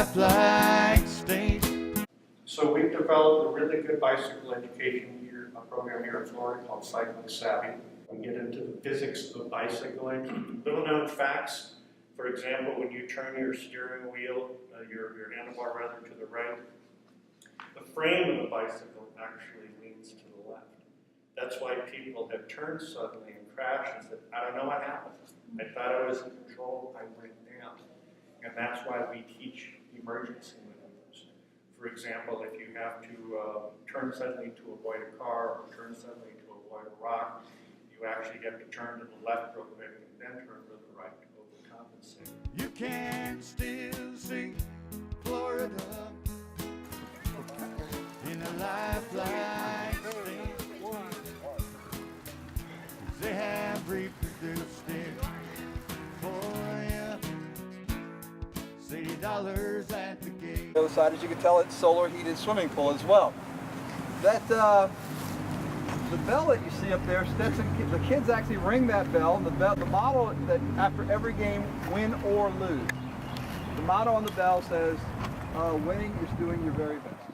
lifelike state. So we've developed a really good bicycle education program here in Florida called Cycling Savvy. We get into the physics of bicycling, little known facts. For example, when you turn your steering wheel, your handlebar rather, to the right, the frame of the bicycle actually leans to the left. That's why people have turned suddenly and crashed and said, I don't know what happened. I thought I was in control, I went down. And that's why we teach emergency maneuvers. For example, if you have to turn suddenly to avoid a car or turn suddenly to avoid a rock, you actually have to turn to the left real quick and then turn to the right to overcompensate. You can still see Florida in a lifelike state. They have reproduced it for you. $60 at the gate. The other side, as you can tell, it's solar heated swimming pool as well. That the bell that you see up there, the kids actually ring that bell. The motto that after every game, win or lose. The motto on the bell says, winning is doing your very best.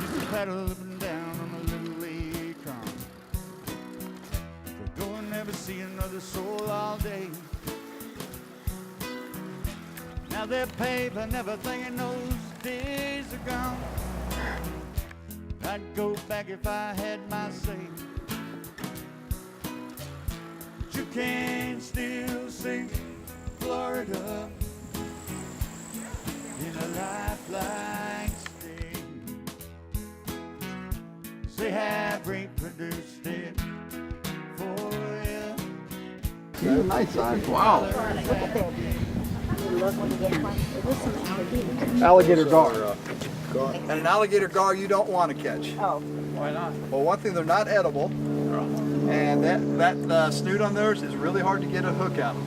Used to paddle up and down on a little lake calm. Go and never see another soul all day. Now they're paper, never thinking those days are gone. I'd go back if I had my say. But you can still see Florida in a lifelike state. They have reproduced it for you. Nice size. Wow. Alligator. Alligator gar. And an alligator gar you don't want to catch. Oh. Why not? Well, one thing, they're not edible. And that snoot on theirs is really hard to get a hook out of.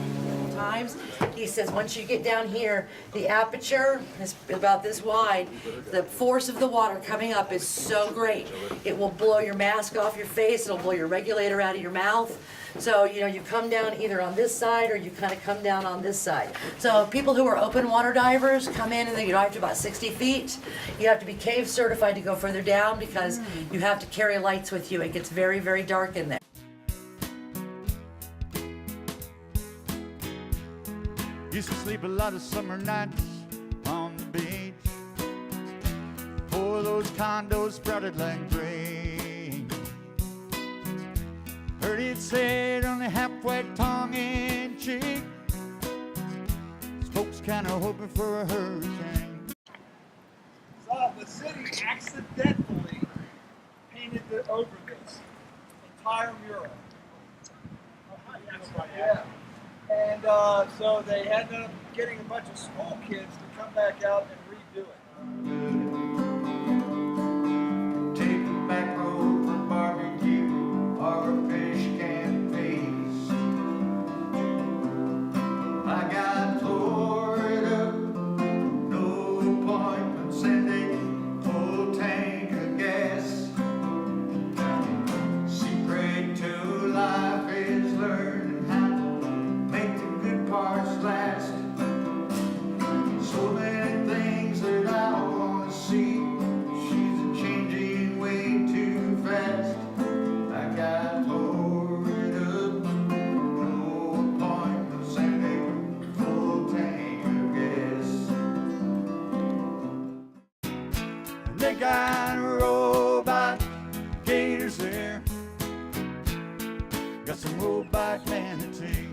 Times. He says once you get down here, the aperture is about this wide. The force of the water coming up is so great. It will blow your mask off your face. It'll blow your regulator out of your mouth. So, you know, you come down either on this side or you kind of come down on this side. So people who are open water divers come in and they dive to about 60 feet. You have to be cave certified to go further down because you have to carry lights with you. It gets very, very dark in there. Used to sleep a lot of summer nights on the beach. Before those condos sprouted like grain. Heard it said only halfway tongue in cheek. Folks kind of hoping for a hurricane. So the city accidentally painted over this entire mural. Yeah. And so they ended up getting a bunch of school kids to come back out and redo it. Take a back road for barbecue or a fish can paste. I got Florida, no appointment Sunday, full tank of gas. Secret to life is learning how to make the good parts last. So many things that I want to see. She's a changing way too fast. I got Florida, no appointment Sunday, full tank of gas. They got robot gators there. Got some robot manatee.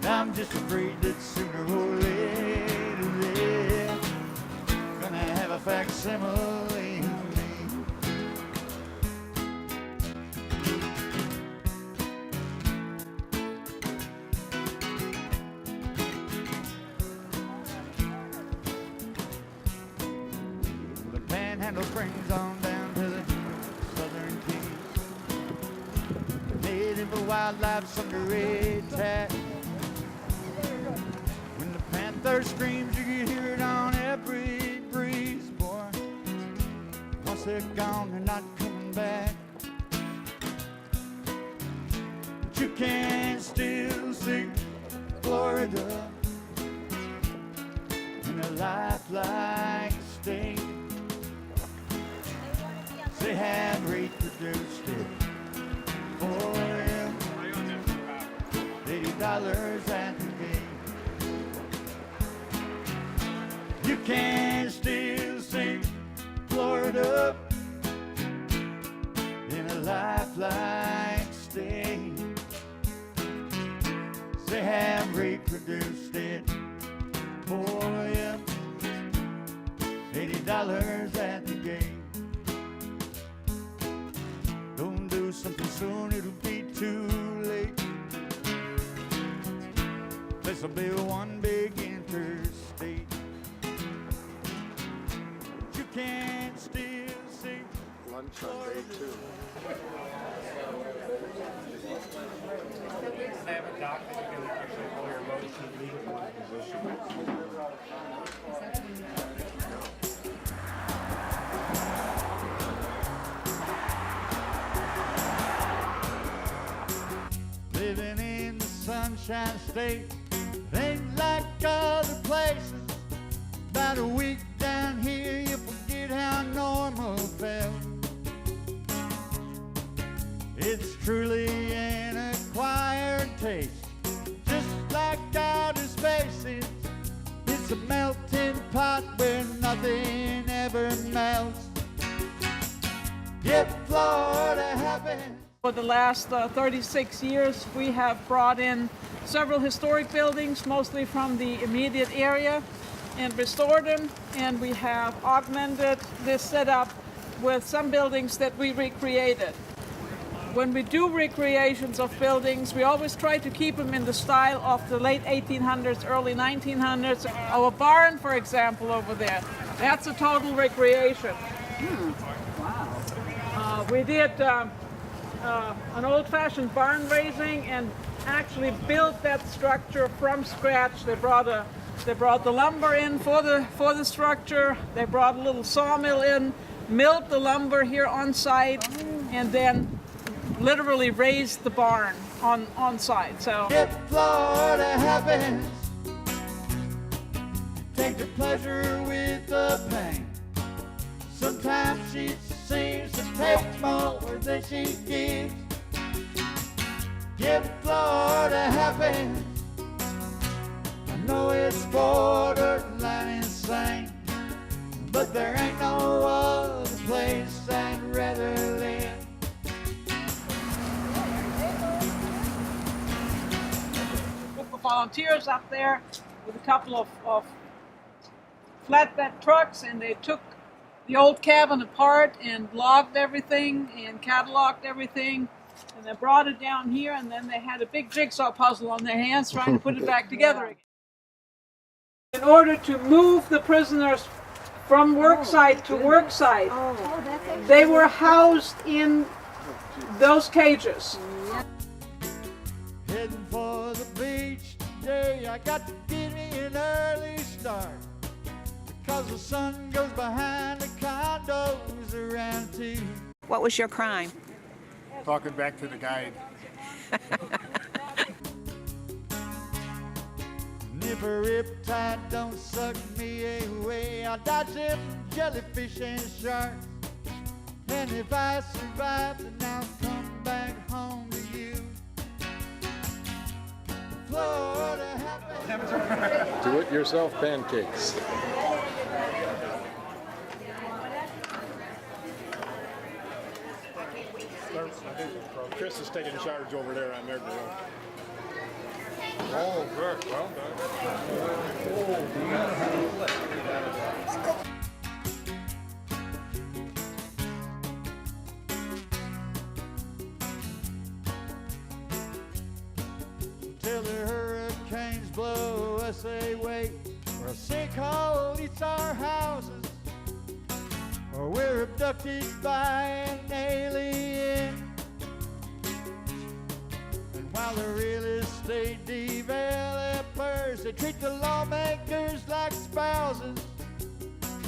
I'm just afraid that sooner or later they're gonna have a facsimile of me. The panhandle brings on down to the southern keys. Native wildlife's under attack. When the panther screams, you can hear it on every breeze, boy. Once they're gone, they're not coming back. But you can still Florida, in a lifelike state. They have reproduced it for him. $80 at the gate. You can still sing Florida in a lifelike state. They have reproduced it for you. $80 at the gate. Don't do something soon, it'll be too late. This'll be one big interstate. You can't still see Lunch on day 2. They have a dock that you can actually pull your boat to leave it in living in the Sunshine State. Ain't like other places. About a week down here, you forget how normal felt. It's truly an acquired taste, just like outer spaces. It's a melting pot where nothing ever melts. Yet Florida happens. For the last 36 years, we have brought in several historic buildings, mostly from the immediate area, and restored them, and we have augmented this setup with some buildings that we recreated. When we do recreations of buildings, we always try to keep them in the style of the late 1800s, early 1900s. Our barn, for example, over there, that's a total recreation. Wow. We did an old-fashioned barn raising and actually built that structure from scratch. They brought the lumber in for the structure. They brought a little sawmill in, milled the lumber here on site, and then literally raised the barn on site. So If Florida happens, take the pleasure with the pain. Sometimes she seems to take more than she gives. If Florida happens, I know it's borderline insane, but there ain't no other place I'd rather live. group of volunteers up there with a couple of flatbed trucks, and they took the old cabin apart and logged everything and cataloged everything, and they brought it down here, and then they had a big jigsaw puzzle on their hands trying to put it back together again. In order to move the prisoners from work site to work site, they were housed in those cages. Heading for the beach today, I got to get me an early start, because the sun goes behind the condos around 2. What was your crime? Talking back to the guide. And if a riptide don't suck me away, I'll dodge them jellyfish and sharks. And if I survive, then I'll come back home to you. Florida happens. Do-it-yourself pancakes. Chris is taking charge over there on their grill. Oh, good. Well Till the hurricanes blow us away, or a sinkhole eats our houses, or we're abducted by an alien. And while the real estate developers, they treat the lawmakers like spouses,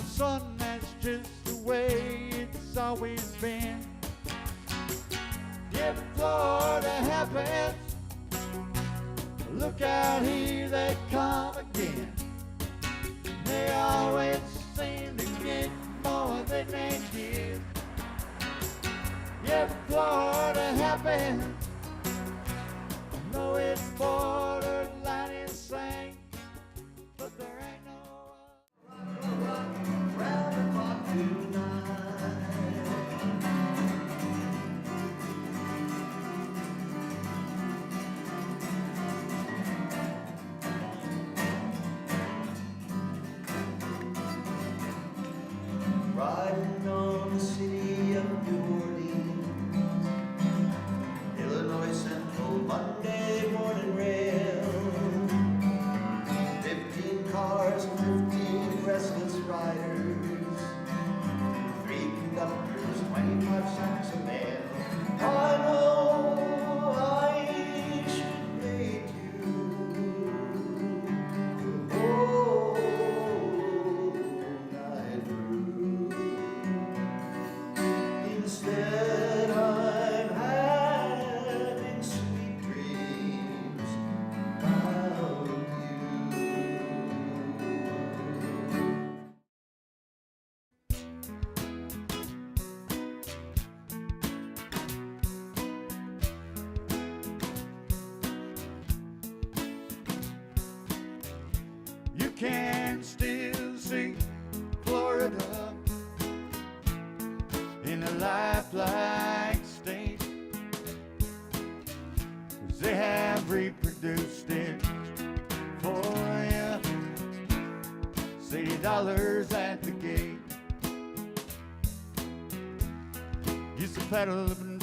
son, that's just the way it's always been. If Florida happens, Look out, here they come again. They always seem to get more than they give. Yeah, Florida happens, though it's borderline insane, but there ain't no round the clock tonight. Riding on the city of New Orleans, Illinois Central Monday morning rail. 15 cars and 15 restless riders, 3 conductors, 25 sacks of mail. I know I should hate you the whole night through. Instead, I'm having sweet dreams about you. You can still see Florida in a lifelike state, 'cause they have reproduced it for you. $60 at the gate. Used to pedal up and